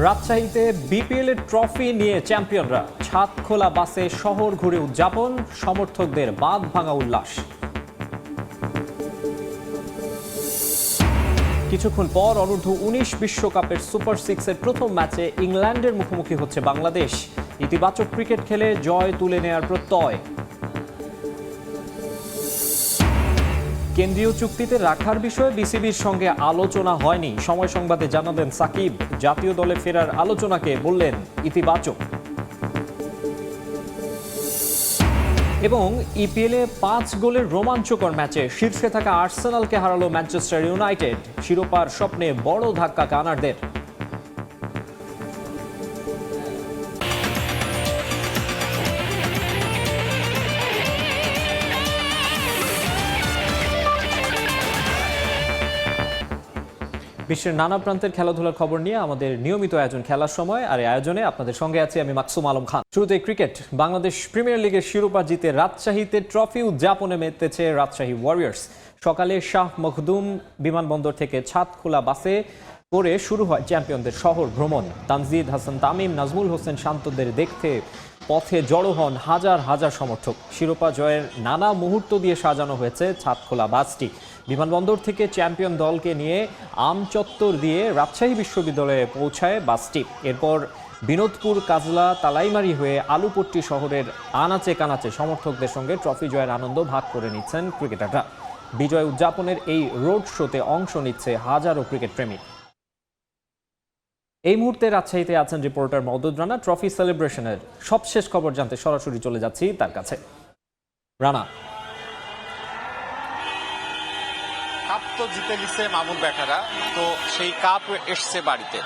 রাজশাহীতে বিপিএল এর ট্রফি নিয়ে চ্যাম্পিয়নরা ছাদ খোলা বাসে শহর ঘুরে উদযাপন, সমর্থকদের বাঁধ ভাঙা উল্লাস। কিছুক্ষণ পর অনূর্ধ্ব-19 বিশ্বকাপের সুপার সিক্সের প্রথম ম্যাচে ইংল্যান্ডের মুখোমুখি হচ্ছে বাংলাদেশ। ইতিবাচক ক্রিকেট খেলে জয় তুলে নেয়ার প্রত্যয়। কেন্দ্রীয় চুক্তিতে রাখার বিষয়ে বিসিবির সঙ্গে আলোচনা হয়নি। সময় সংবাদে জানালেন সাকিব, জাতীয় দলে ফেরার আলোচনাকে বললেন ইতিবাচক। এবং ইপিএলে 5 গোলের রোমাঞ্চকর ম্যাচে শীর্ষে থাকা আর্সেনালকে হারালো ম্যানচেস্টার ইউনাইটেড। শিরোপার স্বপ্নে বড় ধাক্কা কানারদের। বিশ্বের নানা প্রান্তের খেলাধুলার খবর নিয়ে আমাদের নিয়মিত আয়োজন খেলার সময়, আর এই আয়োজনে আপনাদের সঙ্গে আছি আমি মাকসুম আলম খান। শুরুতে ক্রিকেট। বাংলাদেশ প্রিমিয়ার লিগের শিরোপা জিতে রাজশাহীতে ট্রফি উদযাপনে মেতেছে রাজশাহী ওয়ারিয়র্স। সকালে শাহ মখদুম বিমানবন্দর থেকে ছাদ খোলা বাসে করে শুরু হয় চ্যাম্পিয়নদের শহর ভ্রমণ। তানজিদ হাসান তামিম, নাজমুল হোসেন শান্তদের দেখতে পথে জড়ো হন হাজার হাজার সমর্থক। শিরোপা জয়ের নানা মুহূর্ত দিয়ে সাজানো হয়েছে ছাদ খোলা বাসটি। বিমানবন্দর থেকে চ্যাম্পিয়ন দলকে নিয়ে আমচত্বর দিয়ে রাজশাহী বিশ্ববিদ্যালয়ে পৌঁছায় বাসটি। এরপর বিনোদপুর, কাজলা, তালাইমারি হয়ে আলুপট্টি শহরের আনাচে কানাচে সমর্থকদের সঙ্গে ট্রফি জয়ের আনন্দ ভাগ করে নিচ্ছেন ক্রিকেটাররা। বিজয় উদযাপনের এই রোড শোতে অংশ নিচ্ছে হাজারো ক্রিকেট প্রেমী। এই মুহূর্তে রাজশাহীতে আছেন রিপোর্টার মওদুদ রানা। ট্রফি সেলিব্রেশনের সবশেষ খবর জানতে সরাসরি চলে যাচ্ছি তার কাছে। রানা, কাপ তো জিতে নিচ্ছে মামুন বেটারা, তো সেই কাপ এসছে বাড়িতে।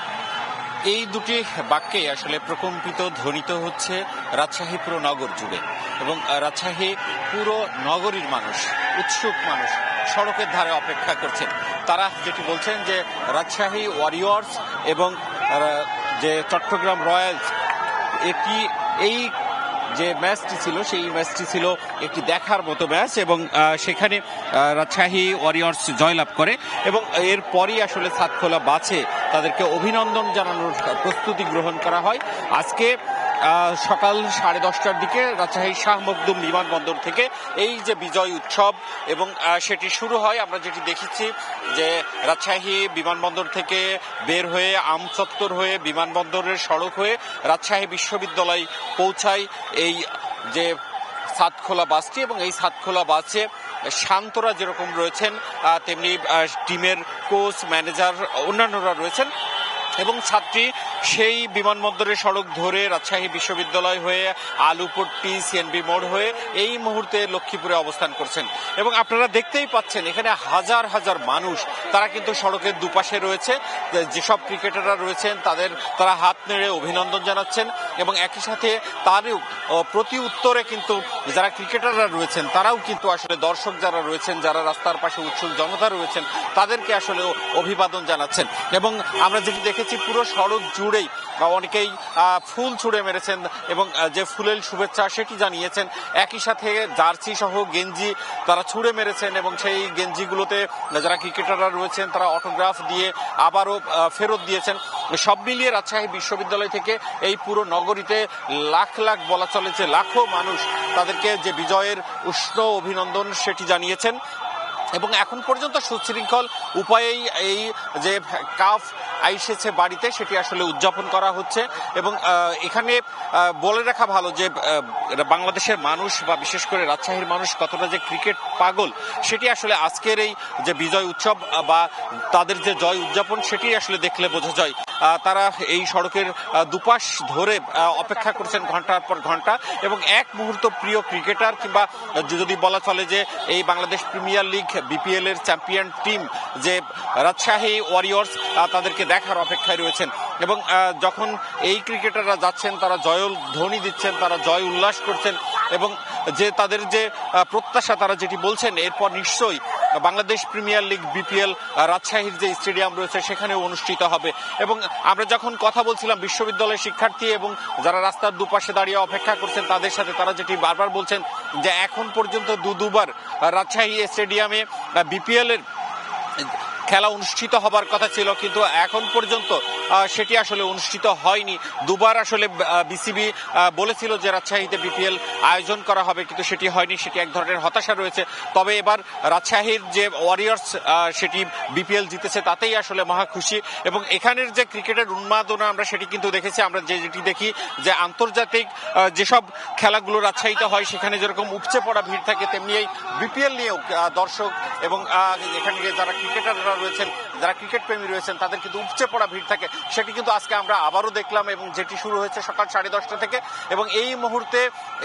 এই দুটি বাক্যে আসলে প্রকম্পিত ধ্বনিত হচ্ছে রাজশাহী পুরো নগর জুড়ে, এবং রাজশাহী পুরো নগরীর মানুষ, উৎসুক মানুষ সড়কের ধারে অপেক্ষা করছেন। তারা যেটি বলছেন যে রাজশাহী ওয়ারিয়র্স এবং যে চট্টগ্রাম রয়্যালস, এই যে ম্যাচটি ছিল সেই ম্যাচটি ছিল একটি দেখার মতো ম্যাচ, এবং সেখানে রাজশাহী ওয়ারিয়র্স জয়লাভ করে, এবং এরপরই আসলে ছাদ খোলা বাসে তাদেরকে অভিনন্দন জানানোর প্রস্তুতি গ্রহণ করা হয়। আজকে সকাল 10:30টার দিকে রাজশাহী শাহ মখদুম বিমানবন্দর থেকে এই যে বিজয় উৎসব এবং সেটি শুরু হয়। আমরা যেটি দেখেছি যে রাজশাহী বিমানবন্দর থেকে বের হয়ে আমচত্বর হয়ে বিমানবন্দরের সড়ক হয়ে রাজশাহী বিশ্ববিদ্যালয় পৌঁছায় এই যে ছাদ খোলা বাসটি, এবং এই ছাদ খোলা বাসে শান্তরা যেরকম রয়েছেন তেমনি টিমের কোচ, ম্যানেজার, অন্যান্যরা রয়েছেন, এবং ছাত্রী সেই বিমানবন্দরের সড়ক ধরে রাজশাহী বিশ্ববিদ্যালয় হয়ে আলুপট্টি, সিএনবি মোড় হয়ে এই মুহূর্তে লক্ষ্মীপুরে অবস্থান করছেন। এবং আপনারা দেখতেই পাচ্ছেন এখানে হাজার হাজার মানুষ, তারা কিন্তু সড়কের দুপাশে রয়েছে। যেসব ক্রিকেটাররা রয়েছেন তারা হাত নেড়ে অভিনন্দন জানাচ্ছেন, এবং একই সাথে তার প্রতি উত্তরে কিন্তু যারা ক্রিকেটাররা রয়েছেন তারাও কিন্তু আসলে দর্শক যারা রয়েছেন, যারা রাস্তার পাশে উৎসুক জনতা রয়েছেন, তাদেরকে আসলে অভিবাদন জানাচ্ছেন। এবং আমরা যেটি দেখেছি পুরো সড়ক জুড়েই অনেকেই ফুল ছুঁড়ে মেরেছেন এবং যে ফুলের শুভেচ্ছা সেটি জানিয়েছেন। একই সাথে জার্সি সহ গেঞ্জি তারা ছুঁড়ে মেরেছেন, এবং সেই গেঞ্জিগুলোতে যারা ক্রিকেটাররা রয়েছেন তারা অটোগ্রাফ দিয়ে আবারও ফেরত দিয়েছেন। সব মিলিয়ে রাজশাহী বিশ্ববিদ্যালয় থেকে এই পুরো নগরীতে লাখ লাখ, বলা চলে যে লাখো মানুষ তাদেরকে যে বিজয়ের উষ্ণ অভিনন্দন সেটি জানিয়েছেন। এবং এখন পর্যন্ত সুশৃঙ্খল উপায়েই এই যে কাপ আইসেছে বাড়িতে সেটি আসলে উদযাপন করা হচ্ছে। এবং এখানে বলে রাখা ভালো যে বাংলাদেশের মানুষ বা বিশেষ করে রাজশাহীর মানুষ কতটা যে ক্রিকেট পাগল সেটি আসলে আজকের এই যে বিজয় উৎসব বা তাদের যে জয় উদযাপন সেটি আসলে দেখলে বোঝা যায়। তারা এই সড়কের দুপাশ ধরে অপেক্ষা করছেন ঘন্টার পর ঘন্টা, এবং এক মুহূর্ত প্রিয় ক্রিকেটার কিংবা যদি বলা চলে যে এই বাংলাদেশ প্রিমিয়ার লিগ বিপিএল এর চ্যাম্পিয়ন টিম যে রাজশাহী ওয়ারিয়র্স, তাদেরকে দেখার অপেক্ষায় রয়েছেন। এবং যখন এই ক্রিকেটাররা যাচ্ছেন তারা জয় ধ্বনি দিচ্ছেন, তারা জয় উল্লাস করছেন, এবং যে তাদের যে প্রত্যাশা তারা যেটি বলছেন এরপর নিশ্চয়ই বাংলাদেশ প্রিমিয়ার লিগ বিপিএল রাজশাহীর যে স্টেডিয়াম রয়েছে সেখানেও অনুষ্ঠিত হবে। এবং আমরা যখন কথা বলছিলাম বিশ্ববিদ্যালয়ের শিক্ষার্থী এবং যারা রাস্তার দুপাশে দাঁড়িয়ে অপেক্ষা করছেন তাদের সাথে, তারা যেটি বারবার বলছেন যে এখন পর্যন্ত দুবার রাজশাহী স্টেডিয়ামে বিপিএল এর খেলা অনুষ্ঠিত হবার কথা ছিল, কিন্তু এখন পর্যন্ত সেটি আসলে অনুষ্ঠিত হয়নি। দুবার আসলে বিসিবি বলেছিল যে রাজশাহীতে বিপিএল আয়োজন করা হবে, কিন্তু সেটি হয়নি, সেটি এক ধরনের হতাশা রয়েছে। তবে এবার রাজশাহীর যে ওয়ারিয়র্স সেটি বিপিএল জিতেছে তাতেই আসলে মহা খুশি। এবং এখানের যে ক্রিকেটের উন্মাদনা আমরা সেটি কিন্তু দেখেছি। আমরা যেটি দেখি যে আন্তর্জাতিক যেসব খেলাগুলো রাজশাহীতে হয় সেখানে যেরকম উপচে পড়া ভিড় থাকে, তেমনি এই বিপিএল নিয়েও দর্শক এবং এখানে যারা ক্রিকেটাররা রয়েছেন, যারা ক্রিকেট প্রেমী রয়েছেন, তাদের কিন্তু উপচে পড়া ভিড় থাকে। সেটি কিন্তু আজকে আমরা আবারও দেখলাম, এবং যেটি শুরু হয়েছে সকাল 10:30 থেকে। এবং এই মুহূর্তে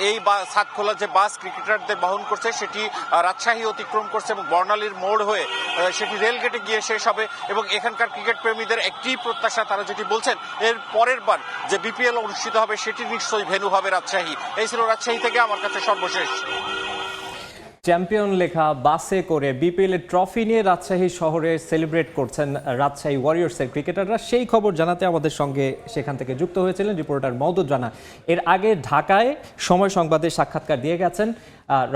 এই সাতখোলা যে বাস ক্রিকেটারদের বহন করছে সেটি রাজশাহী অতিক্রম করছে এবং বর্ণালীর মোড় হয়ে সেটি রেলগেটে গিয়ে শেষ হবে। এবং এখানকার ক্রিকেট প্রেমীদের একটি প্রত্যাশা, তারা যেটি বলছেন এর পরের বার যে বিপিএল অনুষ্ঠিত হবে সেটি নিশ্চয়ই ভেন্যু হবে রাজশাহী। এই ছিল রাজশাহী থেকে আমার কাছে সর্বশেষ। চ্যাম্পিয়ন লেখা বাসে করে বিপিএল এর ট্রফি নিয়ে রাজশাহী শহরে সেলিব্রেট করছেন রাজশাহী ওয়ারিয়র্সের ক্রিকেটাররা। সেই খবর জানাতে আমাদের সঙ্গে সেখান থেকে যুক্ত হয়েছিলেন রিপোর্টার মওদুদ রানা। এর আগে ঢাকায় সময় সংবাদে সাক্ষাৎকার দিয়ে গেছেন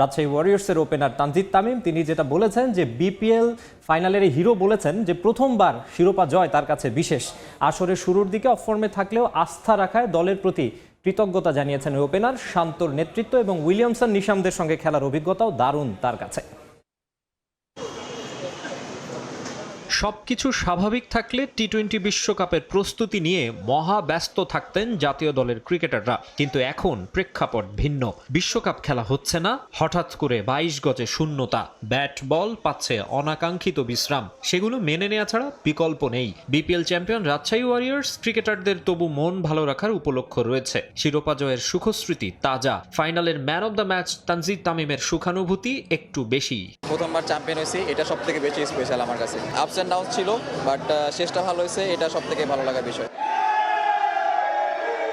রাজশাহী ওয়ারিয়র্সের ওপেনার তানজিদ তামিম। তিনি যেটা বলেছেন যে বিপিএল ফাইনালের হিরো বলেছেন যে প্রথমবার শিরোপা জয় তার কাছে বিশেষ। আসরের শুরুর দিকে অফ ফর্মে থাকলেও আস্থা রাখায় দলের প্রতি কৃতজ্ঞতা জানিয়েছেন ওপেনার। শান্তর নেতৃত্ব এবং উইলিয়ামসন নিশামদের সঙ্গে খেলার অভিজ্ঞতাও দারুণ তার কাছে। সবকিছু স্বাভাবিক থাকলে টি-20 বিশ্বকাপের প্রস্তুতি নিয়ে মহা ব্যস্ত থাকতেন জাতীয় দলের ক্রিকেটাররা, কিন্তু এখন প্রেক্ষাপট ভিন্ন। বিশ্বকাপ খেলা হচ্ছে না, হঠাৎ করে 22 গজে শূন্যতা, ব্যাট বল পাচ্ছে অনাকাঙ্ক্ষিত বিশ্রাম, সেগুলো মেনে নেওয়া ছাড়া বিকল্প নেই। বিপিএল চ্যাম্পিয়ন রাজশাহী ওয়ারিয়র্স ক্রিকেটারদের তবু মন ভালো রাখার উপলক্ষ রয়েছে। শিরোপা জয়ের সুখস্মৃতি তাজা। ফাইনালের man of the match Tanzid তামিমের সুখানুভূতি একটু বেশি। প্রথমবার চ্যাম্পিয়ন হয়েছি, এটা সব থেকে বেশি স্পেশাল আমার কাছে। আপস অ্যান্ড ডাউন ছিল, বাট শেষটা ভালো হয়েছে, এটা সব থেকে ভালো লাগার বিষয়।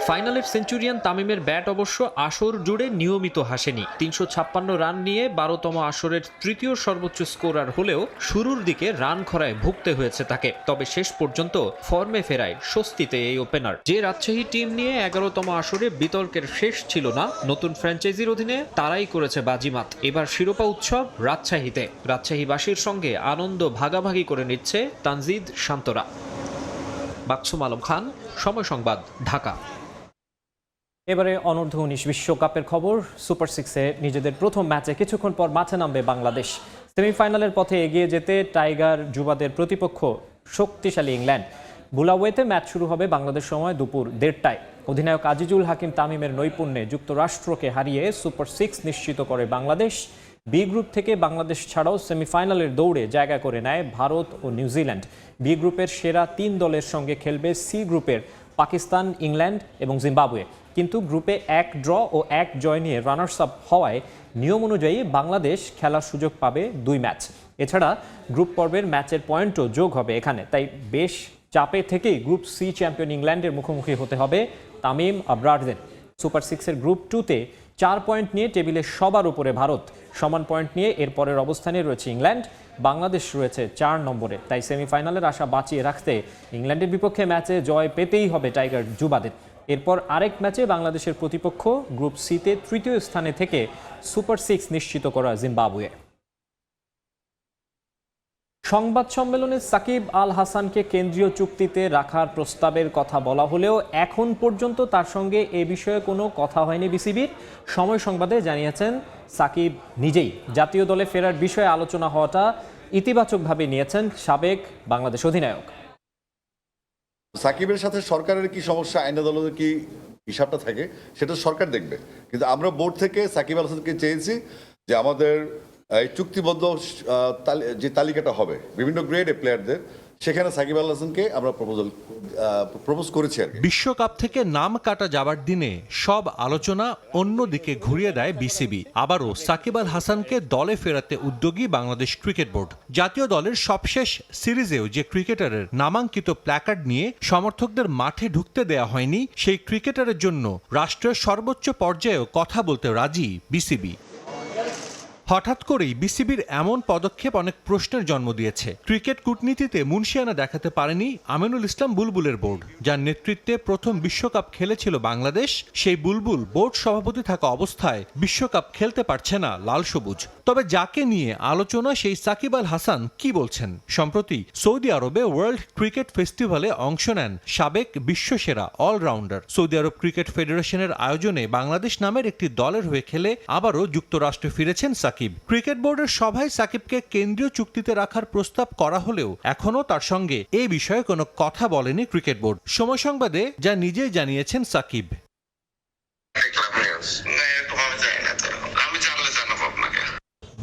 ফাইনালের সেঞ্চুরিয়ান তামিমের ব্যাট অবশ্য আসর জুড়ে নিয়মিত হাসেনি। 356 রান নিয়ে 12তম আসরের তৃতীয় সর্বোচ্চ স্কোরার হলেও শুরুর দিকে রান খরায় ভুগতে হয়েছে তাকে। তবে শেষ পর্যন্ত ফর্মে ফেরায় স্বস্তিতে এই ওপেনার। যে রাজশাহী টিম নিয়ে 11তম আসরে বিতর্কের শেষ ছিল না, নতুন ফ্র্যাঞ্চাইজির অধীনে তারাই করেছে বাজিমাত। এবার শিরোপা উৎসব রাজশাহীতে। রাজশাহীবাসীর সঙ্গে আনন্দ ভাগাভাগি করে নিচ্ছে তানজিদ শান্তরা। মাকসুম আলম খান, সময় সংবাদ, ঢাকা। এবারে অনূর্ধ্ব-19 বিশ্বকাপের খবর। সুপার সিক্সে নিজেদের প্রথম ম্যাচে কিছুক্ষণ পর মাঠে নামবে বাংলাদেশ। সেমিফাইনালের পথে এগিয়ে যেতে টাইগার যুবাদের প্রতিপক্ষ শক্তিশালী ইংল্যান্ড। বুলাওয়েতে ম্যাচ শুরু হবে বাংলাদেশ সময় দুপুর 1:30টায়। অধিনায়ক আজিজুল হাকিম তামিমের নৈপুণ্যে যুক্তরাষ্ট্রকে হারিয়ে সুপার সিক্স নিশ্চিত করে বাংলাদেশ। বি গ্রুপ থেকে বাংলাদেশ ছাড়াও সেমিফাইনালের দৌড়ে জায়গা করে নেয় ভারত ও নিউজিল্যান্ড। বি গ্রুপের সেরা 3 দলের সঙ্গে খেলবে সি গ্রুপের পাকিস্তান, ইংল্যান্ড এবং জিম্বাবুয়ে। কিন্তু গ্রুপে 1 ড্র ও 1 জয় নিয়ে রানার্স আপ হওয়ায় নিয়ম অনুযায়ী বাংলাদেশ খেলার সুযোগ পাবে 2 ম্যাচ। এছাড়া গ্রুপ পর্বের ম্যাচের পয়েন্টও যোগ হবে এখানে। তাই বেশ চাপে থেকেই গ্রুপ সি চ্যাম্পিয়ন ইংল্যান্ডের মুখোমুখি হতে হবে তামিম আবরারদের। সুপার সিক্সের গ্রুপ 2তে 4 পয়েন্ট নিয়ে টেবিলে সবার উপরে ভারত। সমান পয়েন্ট নিয়ে এর পরের অবস্থানে রয়েছে ইংল্যান্ড। বাংলাদেশ রয়েছে 4 নম্বরে। তাই সেমিফাইনালের আশা বাঁচিয়ে রাখতে ইংল্যান্ডের বিপক্ষে ম্যাচে জয় পেতেই হবে টাইগার যুবাদের। এরপর আরেক ম্যাচে বাংলাদেশের প্রতিপক্ষ গ্রুপ সিতে 3য় স্থানে থেকে সুপার সিক্স নিশ্চিত করা জিম্বাবুয়ে। সংবাদ সম্মেলনে সাকিব আল হাসানকে কেন্দ্রীয় চুক্তিতে রাখার প্রস্তাবের কথা বলা হলেও এখন পর্যন্ত তার সঙ্গে এ বিষয়ে কোনো কথা হয়নি বিসিবির। সময় সংবাদে জানিয়েছেন সাকিব নিজেই জাতীয় দলে ফেরার বিষয়ে আলোচনা হওয়াটা ইতিবাচকভাবে নিয়েছেন সাবেক বাংলাদেশ অধিনায়ক। সাকিবের সাথে সরকারের কি সমস্যা, আইন আদালতের কি হিসাবটা থাকে সেটা সরকার দেখবে। কিন্তু আমরা বোর্ড থেকে সাকিব আল হাসানকে চেয়েছি যে আমাদের এই চুক্তিবদ্ধ যে তালিকাটা হবে বিভিন্ন গ্রেডে প্লেয়ারদের, সেখানে সাকিব আল হাসানকে আমরা প্রপোজ করেছি আর কি। বিশ্বকাপ থেকে নাম কাটা যাবার দিনে সব আলোচনা অন্যদিকে ঘুরিয়ে দেয় বিসিবি। আবারও সাকিব আল হাসানকে দলে ফেরাতে উদ্যোগী বাংলাদেশ ক্রিকেট বোর্ড। জাতীয় দলের সবশেষ সিরিজেও যে ক্রিকেটারের নামাঙ্কিত প্ল্যাকার্ড নিয়ে সমর্থকদের মাঠে ঢুকতে দেয়া হয়নি, সেই ক্রিকেটারের জন্য রাষ্ট্রের সর্বোচ্চ পর্যায়েও কথা বলতে রাজি বিসিবি। হঠাৎ করেই বিসিবির এমন পদক্ষেপ অনেক প্রশ্নের জন্ম দিয়েছে। ক্রিকেট কূটনীতিতে মুনশিয়ানা দেখাতে পারেনি আমিনুল ইসলাম বুলবুলের বোর্ড, যার নেতৃত্বে প্রথম বিশ্বকাপ খেলেছিল বাংলাদেশ। সেই বুলবুল বোর্ড সভাপতি থাকা অবস্থায় বিশ্বকাপ খেলতে পারছে না লাল সবুজ। তবে যাকে নিয়ে আলোচনা সেই সাকিব আল হাসান কি বলছেন? সম্প্রতি সৌদি আরবে ওয়ার্ল্ড ক্রিকেট ফেস্টিভ্যালে অংশ নেন সাবেক বিশ্বসেরা অলরাউন্ডার। সৌদি আরব ক্রিকেট ফেডারেশনের আয়োজনে বাংলাদেশ নামের একটি দলের হয়ে খেলে আবারও যুক্তরাষ্ট্রে ফিরেছেন সাকিব। ক্রিকেট বোর্ডের সভায় সাকিবকে কেন্দ্রীয় চুক্তিতে রাখার প্রস্তাব করা হলেও এখনও তার সঙ্গে এই বিষয়ে কোনো কথা বলেনি ক্রিকেট বোর্ড। সময় সংবাদে যা নিজেই জানিয়েছেন সাকিব।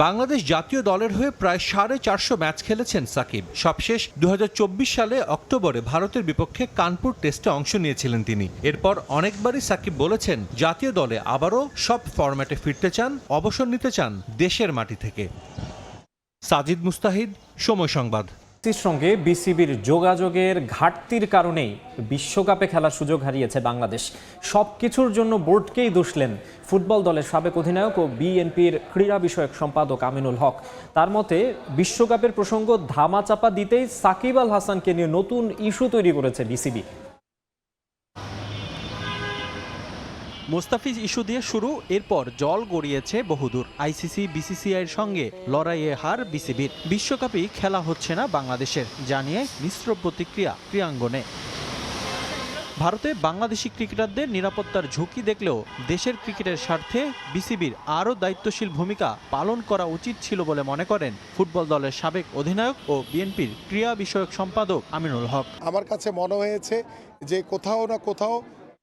বাংলাদেশ জাতীয় দলের হয়ে প্রায় 450 ম্যাচ খেলেছেন সাকিব। সবশেষ 2024 সালে অক্টোবরে ভারতের বিপক্ষে কানপুর টেস্টে অংশ নিয়েছিলেন তিনি। এরপর অনেকবারই সাকিব বলেছেন জাতীয় দলে আবারও সব ফরম্যাটে ফিরতে চান, অবসর নিতে চান দেশের মাটি থেকে। সাজিদ মুস্তাহিদ, সময় সংবাদ। মেসির সঙ্গে বিসিবির যোগাযোগের ঘাটতির কারণেই বিশ্বকাপে খেলার সুযোগ হারিয়েছে বাংলাদেশ। সবকিছুর জন্য বোর্ডকেই দোষলেন ফুটবল দলের সাবেক অধিনায়ক ও বিএনপির ক্রীড়া বিষয়ক সম্পাদক আমিনুল হক। তার মতে বিশ্বকাপের প্রসঙ্গ ধামাচাপা দিতেই সাকিব আল হাসানকে নিয়ে নতুন ইস্যু তৈরি করেছে বিসিবি। মুস্তাফিজ ইস্যু দিয়ে শুরু, এরপর জল গড়িয়েছে বহুদূর। আইসিসি বিসিসিআইয়ের সঙ্গে লড়াইয়ে হার বিসিবির। বিশ্বকাপেই খেলা হচ্ছে না বাংলাদেশের, জানিয়ে মিশ্র প্রতিক্রিয়া ক্রীড়াঙ্গনে। ভারতে বাংলাদেশি ক্রিকেটারদের নিরাপত্তার ঝুঁকি দেখলেও দেশের ক্রিকেটের স্বার্থে বিসিবির আরও দায়িত্বশীল ভূমিকা পালন করা উচিত ছিল বলে মনে করেন ফুটবল দলের সাবেক অধিনায়ক ও বিএনপির ক্রীড়া বিষয়ক সম্পাদক আমিনুল হক। আমার কাছে মনে হয়েছে যে কোথাও না কোথাও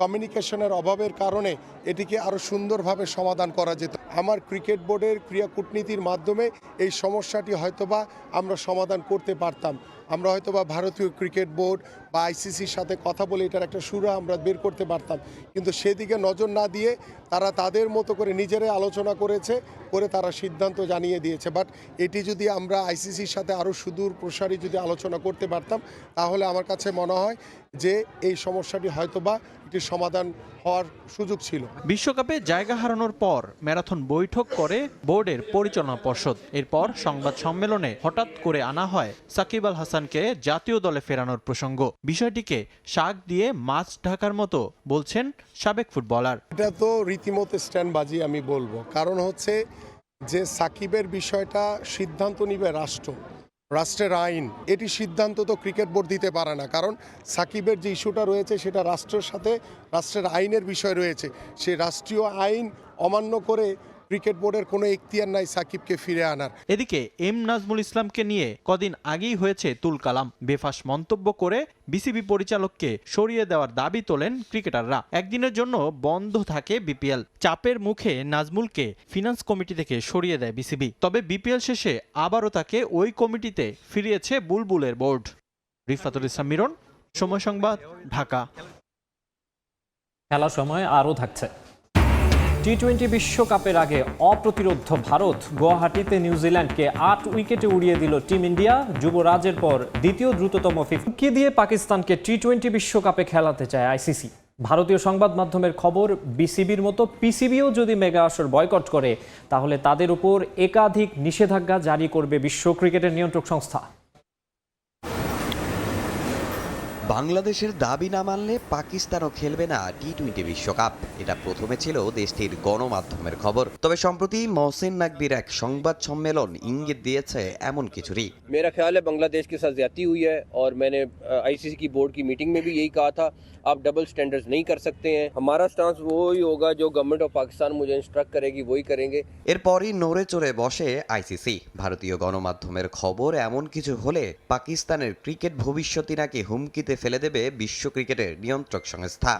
কমিউনিকেশনের অভাবের কারণে এটিকে আরও সুন্দরভাবে সমাধান করা যেত। আমার ক্রিকেট বোর্ডের ক্রীড়া কূটনীতির মাধ্যমে এই সমস্যাটি হয়তোবা আমরা সমাধান করতে পারতাম। আমরা হয়তোবা ভারতীয় ক্রিকেট বোর্ড বা আইসিসির সাথে কথা বলে এটার একটা সুরা আমরা বের করতে পারতাম, কিন্তু সেদিকে নজর না দিয়ে তারা তাদের মতো করে নিজেরাই আলোচনা করে তারা সিদ্ধান্ত জানিয়ে দিয়েছে। বাট এটি যদি আমরা আইসিসির সাথে আরও সুদূর প্রসারী যদি আলোচনা করতে পারতাম, তাহলে আমার কাছে মনে হয় যে এই সমস্যাটি হয়তোবা একটি সমাধান হওয়ার সুযোগ ছিল। বিশ্বকাপে জায়গা হারানোর পর ম্যারাথন বৈঠক করে বোর্ডের পরিচালনা পর্ষদ। এরপর সংবাদ সম্মেলনে হঠাৎ করে আনা হয় সাকিব আল হাসানকে জাতীয় দলে ফেরানোর প্রসঙ্গ। বিষয়টিকে শাক দিয়ে মাছ ঢাকার মতো বলছেন সাবেক ফুটবলার। এটা তো রীতিমতো স্ট্যান্ডবাজি আমি বলবো, কারণ হচ্ছে যে সাকিবের বিষয়টা সিদ্ধান্ত নিবে রাষ্ট্রের আইন। এটি সিদ্ধান্ত তো ক্রিকেট বোর্ড দিতে পারে না, কারণ সাকিবের যে ইস্যুটা রয়েছে সেটা রাষ্ট্রের সাথে রাষ্ট্রের আইনের বিষয় রয়েছে। সেই রাষ্ট্রীয় আইন অমান্য করে ক্রিকেট বোর্ডের কোনো এখতিয়ার নাই সাকিবকে ফিরে আনার। এদিকে এম নাজমুল ইসলামকে নিয়ে কদিন আগেই হয়েছে তুলকালাম। বেফাস মন্তব্য করে বিসিবি পরিচালককে সরিয়ে দেওয়ার দাবি তোলেন ক্রিকেটাররা। একদিনের জন্য বন্ধ থাকে বিপিএল। চাপের মুখে নাজমুলকে ফিনান্স কমিটি থেকে সরিয়ে দেয় বিসিবি। তবে বিপিএল শেষে আবারও তাকে ওই কমিটিতে ফিরিয়েছে বুলবুলের বোর্ড। রিফাতুল ইসলাম মিরন, সময় সংবাদ, ঢাকা। খেলার সময় আরও থাকছে। টি-20 বিশ্বকাপের আগে অপ্রতিরোধ্য ভারত গুয়াহাটিতে নিউজিল্যান্ডকে 8 উইকেটে উড়িয়ে দিল টিম ইন্ডিয়া। যুবরাজের পর দ্বিতীয় দ্রুততম ফিফটি দিয়ে পাকিস্তানকে টি-20 বিশ্বকাপে খেলাতে চায় আইসিসি। ভারতীয় সংবাদ মাধ্যমের খবর, বিসিবির মতো পিসিবিও যদি মেগা আসর বয়কট করে তাহলে তাদের উপর একাধিক নিষেধাজ্ঞা জারি করবে বিশ্ব ক্রিকেটের নিয়ন্ত্রক সংস্থা। বাংলাদেশের দাবি না মানলে পাকিস্তানও খেলবে না টি-20 বিশ্বকাপ। এটা প্রথমে ছিল দেশটির গণমাধ্যমের খবর, তবে সম্প্রতি মহসিন নাকবির এক সংবাদ সম্মেলন ইঙ্গিত দিয়েছে এমন কিছুরই। मेरा ख्याल है बांग्लादेश के साथ ज्यादती हुई है और मैंने आईसीसी की बोर्ड की मीटिंग में भी यही कहा था, आप डबल स्टैंडर्ड्स नहीं कर सकते हैं। हमारा स्टांस वो ही होगा जो गवर्नमेंट ऑफ पाकिस्तान मुझे इंस्ट्रक्ट करेगी वही करेंगे। এরপরই নড়ে চড়ে বসে আইসিসি। ভারতীয় গণমাধ্যমের খবর, এমন কিছু হলে পাকিস্তানের ক্রিকেট ভবিষ্যৎই নাকি হুমকিতে ফেলে দেবে বিশ্ব ক্রিকেটের নিয়ন্ত্রক সংস্থা।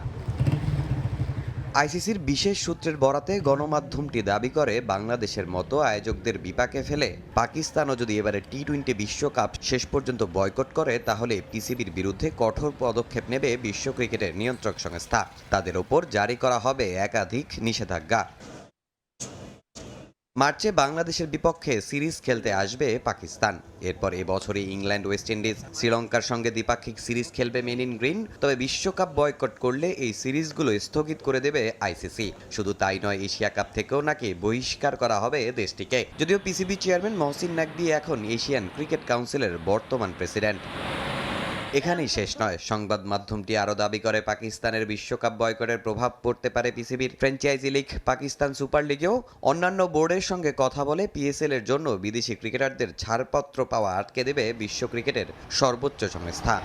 আইসিসির বিশেষ সূত্রের বরাতে গণমাধ্যমটি দাবি করে বাংলাদেশের মতো আয়োজকদের বিপাকে ফেলে পাকিস্তানও যদি এবারে টি-20 বিশ্বকাপ শেষ পর্যন্ত বয়কট করে তাহলে পিসিবির বিরুদ্ধে কঠোর পদক্ষেপ নেবে বিশ্ব ক্রিকেটের নিয়ন্ত্রক সংস্থা। তাদের ওপর জারি করা হবে একাধিক নিষেধাজ্ঞা। মার্চে বাংলাদেশের বিপক্ষে সিরিজ খেলতে আসবে পাকিস্তান। এরপর এবছরে ইংল্যান্ড, ওয়েস্ট ইন্ডিজ, শ্রীলঙ্কার সঙ্গে দ্বিপাক্ষিক সিরিজ খেলবে মেন ইন গ্রিন। তবে বিশ্বকাপ বয়কট করলে এই সিরিজগুলো স্থগিত করে দেবে আইসিসি। শুধু তাই নয়, এশিয়া কাপ থেকেও নাকি বহিষ্কার করা হবে দেশটিকে। যদিও পিসিবি চেয়ারম্যান মহসিন নাকবি এখন এশিয়ান ক্রিকেট কাউন্সিলের বর্তমান প্রেসিডেন্ট। এখানেই শেষ নয়, সংবাদ মাধ্যমটি আরও দাবি করে পাকিস্তানের বিশ্বকাপ বয়কটের প্রভাব পড়তে পারে পিসিবির ফ্র্যাঞ্চাইজি লিগ পাকিস্তান সুপার লিগেও। অন্যান্য বোর্ডের সঙ্গে কথা বলে পিএসএল এর জন্য বিদেশি ক্রিকেটারদের ছাড়পত্র পাওয়া আটকে দেবে বিশ্ব ক্রিকেটের সর্বোচ্চ সংস্থা।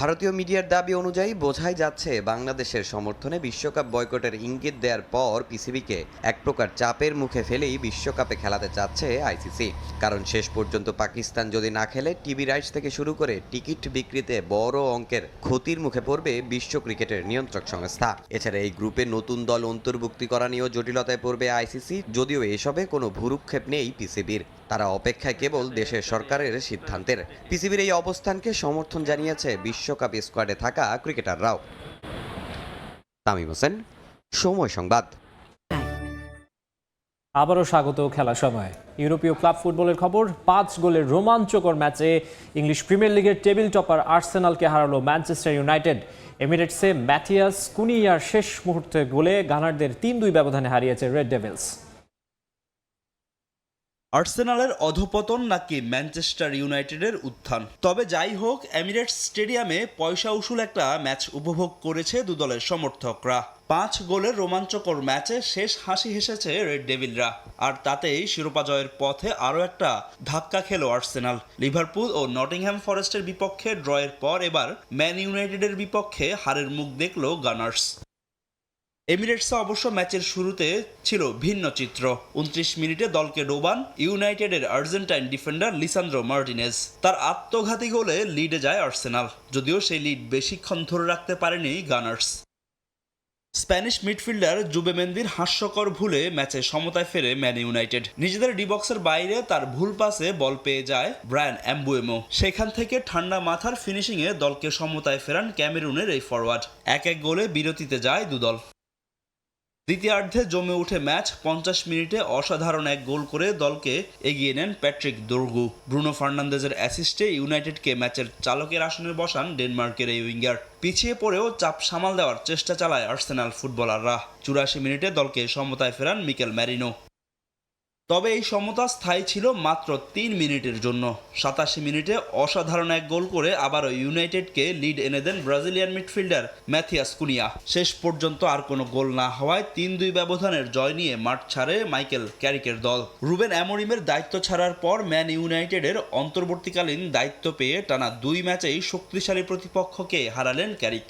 ভারতীয় মিডিয়ার দাবি অনুযায়ী বোঝাই যাচ্ছে বাংলাদেশের সমর্থনে বিশ্বকাপ বয়কটের ইঙ্গিত দেওয়ার পর পিসিবিকে এক প্রকার চাপের মুখে ফেলেই বিশ্বকাপে খেলাতে চাচ্ছে আইসিসি। কারণ শেষ পর্যন্ত পাকিস্তান যদি না খেলে টিভি রাইটস থেকে শুরু করে টিকিট বিক্রিতে বড় অঙ্কের ক্ষতির মুখে পড়বে বিশ্ব ক্রিকেটের নিয়ন্ত্রক সংস্থা। এছাড়া এই গ্রুপে নতুন দল অন্তর্ভুক্তি করা নিয়েও জটিলতায় পড়বে আইসিসি, যদিও এসবে কোনো ভুরুক্ষেপ নেই পিসিবির। তারা অপেক্ষায় কেবল দেশের সরকারের সিদ্ধান্তের। পিসিবির এই অবস্থানকে সমর্থন জানিয়েছে বিশ্বকাপ স্কোয়াডে থাকা ক্রিকেটাররাও। তামিম হোসেন, সময় সংবাদ। আবারও স্বাগত খেলার সময়। ইউরোপীয় ক্লাব ফুটবলের খবর। 5 গোলের রোমাঞ্চকর ম্যাচে ইংলিশ প্রিমিয়ার লিগের টেবিল টপার আর্সেনালকে হারালো ম্যানচেস্টার ইউনাইটেড। এমিরেটসে ম্যাথিয়াস কুনিয়ার শেষ মুহূর্তে গোলে গানারদের 3-2 ব্যবধানে হারিয়েছে রেড ডেভিলস। আর্সেনালের অধপতন নাকি ম্যানচেস্টার ইউনাইটেডের উত্থান? তবে যাই হোক, এমিরেটস স্টেডিয়ামে পয়সা উসুল একটা ম্যাচ উপভোগ করেছে দু দলের সমর্থকরা। 5 গোলের রোমাঞ্চকর ম্যাচে শেষ হাসি হেসেছে রেড ডেভিলরা, আর তাতেই শিরোপা জয়ের পথে আরও একটা ধাক্কা খেল আর্সেনাল। লিভারপুল ও নটিংহ্যাম ফরেস্টের বিপক্ষে ড্রয়ের পর এবার ম্যান ইউনাইটেডের বিপক্ষে হারের মুখ দেখল গানার্স। এমিরেটসে অবশ্য ম্যাচের শুরুতে ছিল ভিন্ন চিত্র। 29 মিনিটে দলকে ডোবান ইউনাইটেডের আর্জেন্টাইন ডিফেন্ডার লিসান্দ্রো মার্টিনেজ। তার আত্মঘাতী গোলে লিডে যায় আর্সেনাল, যদিও সেই লিড বেশিক্ষণ ধরে রাখতে পারেনি গানার্স। স্প্যানিশ মিডফিল্ডার জুবেমেন্দির হাস্যকর ভুলে ম্যাচে সমতায় ফেরে ম্যান ইউনাইটেড। নিজেদের ডি বক্সের বাইরে তার ভুল পাসে বল পেয়ে যায় ব্রায়ান এমবুয়েমো। সেখান থেকে ঠান্ডা মাথার ফিনিশিংয়ে দলকে সমতায় ফেরান ক্যামেরুনের এই ফরওয়ার্ড। 1-1 গোলে বিরতিতে যায় দুদল। দ্বিতীয়ার্ধে জমে উঠে ম্যাচ। 50 মিনিটে অসাধারণ এক গোল করে দলকে এগিয়ে নেন প্যাট্রিক দোরগু। ব্রুনো ফার্নান্দেজের অ্যাসিস্টে ইউনাইটেডকে ম্যাচের চালকের আসনে বসান ডেনমার্কের এই উইঙ্গার। পিছিয়ে পড়েও চাপ সামাল দেওয়ার চেষ্টা চালায় আর্সেনাল ফুটবলাররা। 84 মিনিটে দলকে সমতায় ফেরান মিকেল ম্যারিনো। তবে এই সমতা স্থায়ী ছিল মাত্র 3 মিনিটের জন্য। 87 মিনিটে অসাধারণ এক গোল করে আবারও ইউনাইটেডকে লিড এনে দেন ব্রাজিলিয়ান মিডফিল্ডার ম্যাথিয়াস কুনিয়া। শেষ পর্যন্ত আর কোনো গোল না হওয়ায় 3-2 ব্যবধানের জয় নিয়ে মাঠ ছাড়ে মাইকেল ক্যারিকের দল। রুবেন অ্যামোরিমের দায়িত্ব ছাড়ার পর ম্যান ইউনাইটেডের অন্তর্বর্তীকালীন দায়িত্ব পেয়ে টানা 2 ম্যাচেই শক্তিশালী প্রতিপক্ষকে হারালেন ক্যারিক।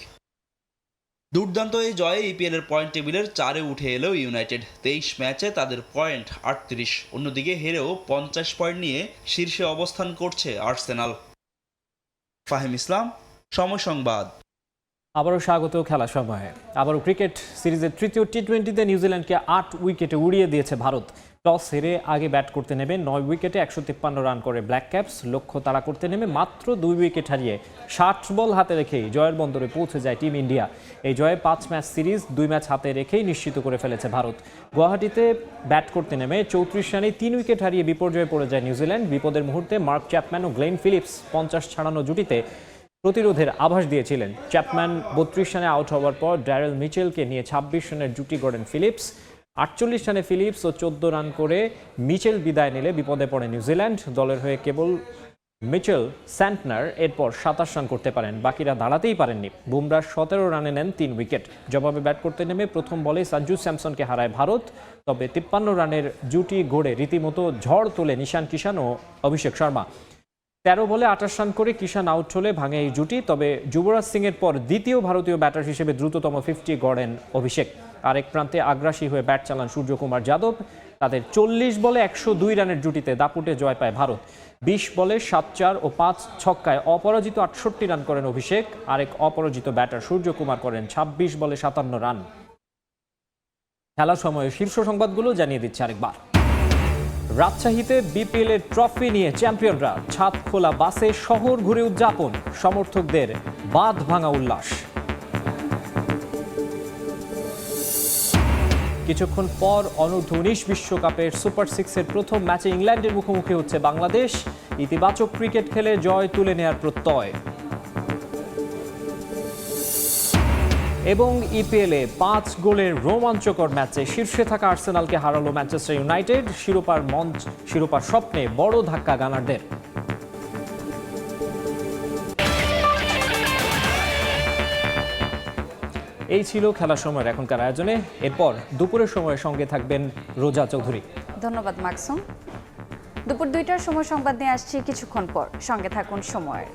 দুর্দান্ত এই জয়ে ইপিএল এর পয়েন্ট টেবিলের 4-এ উঠে এলেও ইউনাইটেড। 23 ম্যাচে তাদের পয়েন্ট 38। অন্যদিকে হেরেও 50 পয়েন্ট নিয়ে শীর্ষে অবস্থান করছে আর্সেনাল। ফাহিম ইসলাম, সময় সংবাদ। আবারও স্বাগত খেলা সময়ে। আবারও ক্রিকেট সিরিজের তৃতীয় টি-20তে নিউজিল্যান্ডকে 8 উইকেটে উড়িয়ে দিয়েছে ভারত। টস হেরে আগে ব্যাট করতে নেমে 9 উইকেটে 153 রান করে ব্ল্যাক ক্যাপস। লক্ষ্য তাড়া করতে নেমে মাত্র 2 উইকেট হারিয়ে 60 বল হাতে রেখেই জয়ের বন্দরে পৌঁছে যায় টিম ইন্ডিয়া। এই জয়ে 5 ম্যাচ সিরিজ 2 ম্যাচ হাতে রেখেই নিশ্চিত করে ফেলেছে ভারত। গুয়াহাটিতে ব্যাট করতে নেমে 34 রানে 3 উইকেট হারিয়ে বিপর্যয়ে পড়ে যায় নিউজিল্যান্ড। বিপদের মুহূর্তে মার্ক চ্যাপম্যান ও গ্লেন ফিলিপস 50 ছাড়ানো জুটিতে প্রতিরোধের আভাস দিয়েছিলেন। চ্যাপম্যান 32 রানে আউট হওয়ার পর ড্যারেল মিচেলকে নিয়ে 26 রানের জুটি গড়েন ফিলিপস। 48 রানে ফিলিপস ও 14 রান করে মিচেল বিদায় নিলে বিপদে পড়ে নিউজিল্যান্ড। দলের হয়ে কেবল মিচেল স্যান্টনার এরপর 27 রান করতে পারেন, বাকিরা দাঁড়াতেই পারেননি। বুমরা 17 রানে নেন 3 উইকেট। জবাবে ব্যাট করতে নেমে প্রথম বলে সঞ্জু স্যামসনকে হারায় ভারত। তবে 53 রানের জুটি গড়ে রীতিমতো ঝড় তোলে নিশান কিষান ও অভিষেক শর্মা। 13 বলে 28 রান করে কিষান আউট হলে ভাঙে এই জুটি। তবে যুবরাজ সিংয়ের পর দ্বিতীয় ভারতীয় ব্যাটার হিসেবে দ্রুততম 50 গড়েন অভিষেক। আরেক প্রান্তে আগ্রাসী হয়ে ব্যাট চালান সূর্যকুমার যাদব। তাদের 40 বলে 102 রানের জুটিতে দাপুটে জয় পায় ভারত। 20 বলে 7-4 ও 5 ছক্কায় অপরাজিত 68 রান করেন অভিষেক। আরেক অপরাজিত ব্যাটার সূর্যকুমার করেন 26 বলে 57 রান। খেলার সময় শীর্ষ সংবাদগুলো জানিয়ে দিচ্ছে আরেকবার। রাজশাহীতে বিপিএল এর ট্রফি নিয়ে চ্যাম্পিয়নরা। ছাদ খোলা বাসে শহর ঘুরে উদযাপন। সমর্থকদের বাঁধ ভাঙা উল্লাস। কিছুক্ষণ পর অনূর্ধ্ব-19 বিশ্বকাপের সুপার 6-এর প্রথম ম্যাচে ইংল্যান্ডের মুখোমুখি হচ্ছে বাংলাদেশ। ইতিবাচক ক্রিকেট খেলে জয় তুলে নেয়ার প্রত্যয়। এবং ইপিএলে 5 গোলের রোমাঞ্চকর ম্যাচে শীর্ষে থাকা আর্সেনালকে হারালো ম্যানচেস্টার ইউনাইটেড। শিরোপার স্বপ্নে বড় ধাক্কা গানারদের। এই ছিল খেলার সময়ের এখনকার আয়োজনে। এরপর দুপুরের সময় সঙ্গে থাকবেন রোজা চৌধুরী। ধন্যবাদ মাকসুম। দুপুর 2টার সময় সংবাদ নিয়ে আসছি কিছুক্ষণ পর, সঙ্গে থাকুন সময়ের।